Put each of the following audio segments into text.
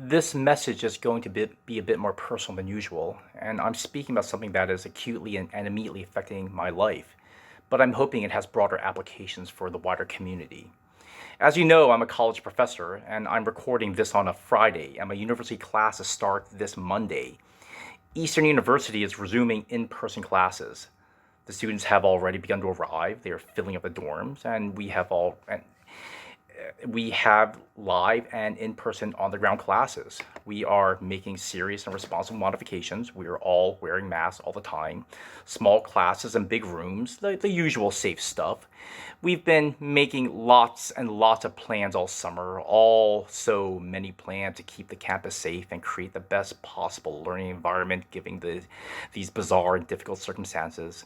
This message is going to be a bit more personal than usual, and I'm speaking about something that is acutely and immediately affecting my life, but I'm hoping it has broader applications for the wider community. As you know, I'm a college professor, and I'm recording this on a Friday, and my university classes start this Monday. Eastern University is resuming in person classes. The students have already begun to arrive. They are filling up the dorms, and we have live and in-person on-the-ground classes. We are making serious and responsible modifications. We are all wearing masks all the time. Small classes and big rooms, the usual safe stuff. We've been making lots and lots of plans all summer, all so many plans to keep the campus safe and create the best possible learning environment given these bizarre and difficult circumstances.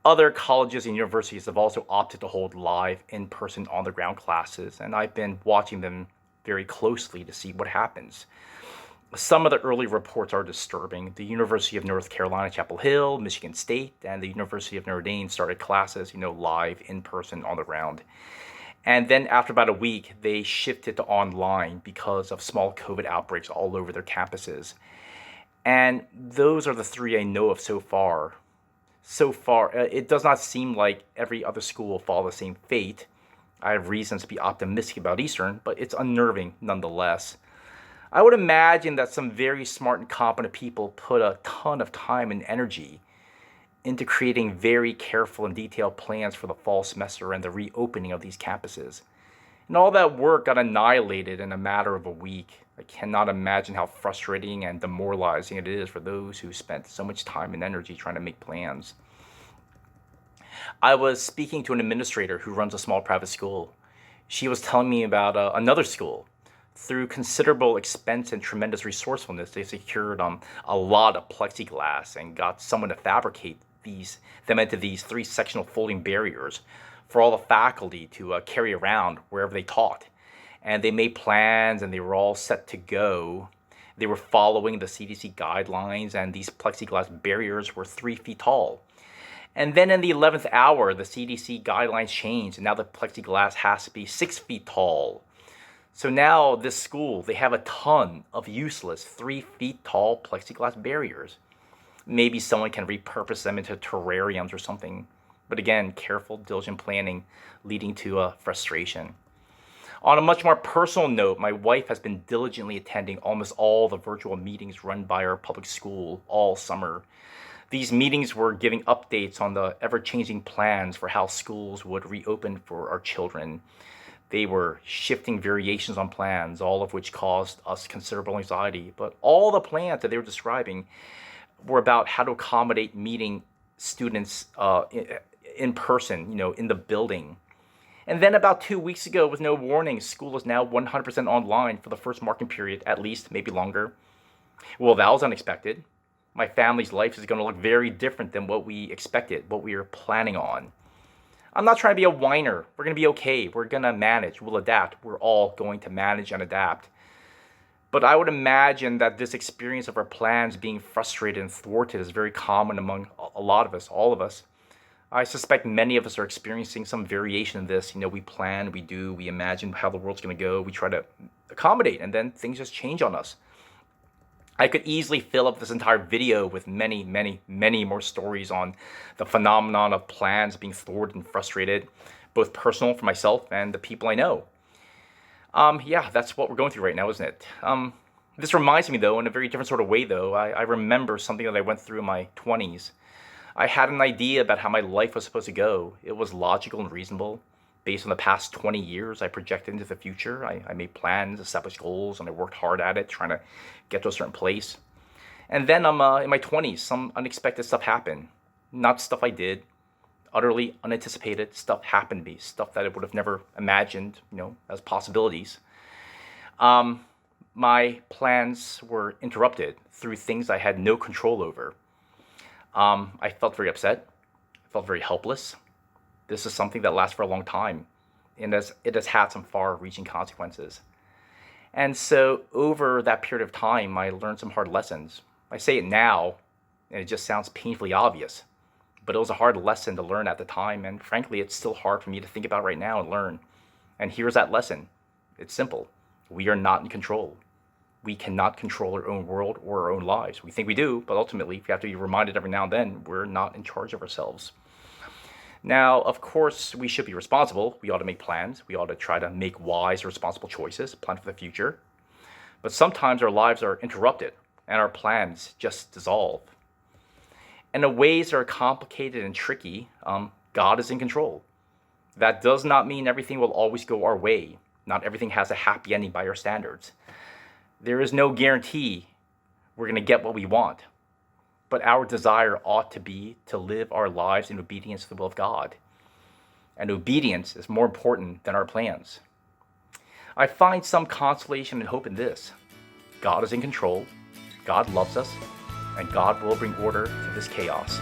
Other colleges and universities have also opted to hold live, in person, on the ground classes, and I've been watching them very closely to see what happens. Some of the early reports are disturbing. The University of North Carolina, Chapel Hill, Michigan State, and the University of Notre Dame started classes, live, in person, on the ground. And then after about a week, they shifted to online because of small COVID outbreaks all over their campuses. And those are the three I know of so far. It does not seem like every other school will follow the same fate. I have reasons to be optimistic about Eastern, but it's unnerving nonetheless. I would imagine that some very smart and competent people put a ton of time and energy into creating very careful and detailed plans for the fall semester and the reopening of these campuses. And all that work got annihilated in a matter of a week. I cannot imagine how frustrating and demoralizing it is for those who spent so much time and energy trying to make plans. I was speaking to an administrator who runs a small private school. She was telling me about another school. Through considerable expense and tremendous resourcefulness, they secured a lot of plexiglass and got someone to fabricate them into these three sectional folding barriers for all the faculty to carry around wherever they taught. And they made plans and they were all set to go. They were following the CDC guidelines, and these plexiglass barriers were 3 feet tall. And then in the 11th hour, the CDC guidelines changed, and now the plexiglass has to be 6 feet tall. So now this school, they have a ton of useless 3 feet tall plexiglass barriers. Maybe someone can repurpose them into terrariums or something. But again, careful, diligent planning leading to frustration. On a much more personal note, my wife has been diligently attending almost all the virtual meetings run by our public school all summer. These meetings were giving updates on the ever-changing plans for how schools would reopen for our children. They were shifting variations on plans, all of which caused us considerable anxiety. But all the plans that they were describing were about how to accommodate meeting students in person, in the building. And then about 2 weeks ago, with no warning, school is now 100% online for the first marking period, at least, maybe longer. Well, that was unexpected. My family's life is going to look very different than what we expected, what we were planning on. I'm not trying to be a whiner. We're going to be okay. We're going to manage. We'll adapt. We're all going to manage and adapt. But I would imagine that this experience of our plans being frustrated and thwarted is very common among a lot of us, all of us. I suspect many of us are experiencing some variation of this. We plan, we do, we imagine how the world's going to go. We try to accommodate, and then things just change on us. I could easily fill up this entire video with many, many, many more stories on the phenomenon of plans being thwarted and frustrated, both personal for myself and the people I know. Yeah, that's what we're going through right now, isn't it? This reminds me, though, in a very different sort of way, though. I remember something that I went through in my 20s. I had an idea about how my life was supposed to go. It was logical and reasonable. Based on the past 20 years, I projected into the future. I made plans, established goals, and I worked hard at it, trying to get to a certain place. And then in my 20s, some unexpected stuff happened. Not stuff I did. Utterly unanticipated stuff happened to me. Stuff that I would have never imagined, as possibilities. My plans were interrupted through things I had no control over. I felt very upset. I felt very helpless. This is something that lasts for a long time, and it has had some far-reaching consequences. And so over that period of time, I learned some hard lessons. I say it now, and it just sounds painfully obvious, but it was a hard lesson to learn at the time, and frankly, it's still hard for me to think about right now and learn. And here's that lesson. It's simple. We are not in control. we cannot control our own world or our own lives. We think we do, but ultimately, we have to be reminded every now and then we're not in charge of ourselves. Now, of course, we should be responsible. We ought to make plans. We ought to try to make wise, responsible choices, plan for the future. But sometimes our lives are interrupted and our plans just dissolve. And the ways that are complicated and tricky, God is in control. That does not mean everything will always go our way. Not everything has a happy ending by our standards. There is no guarantee we're going to get what we want. But our desire ought to be to live our lives in obedience to the will of God. And obedience is more important than our plans. I find some consolation and hope in this. God is in control, God loves us, and God will bring order to this chaos.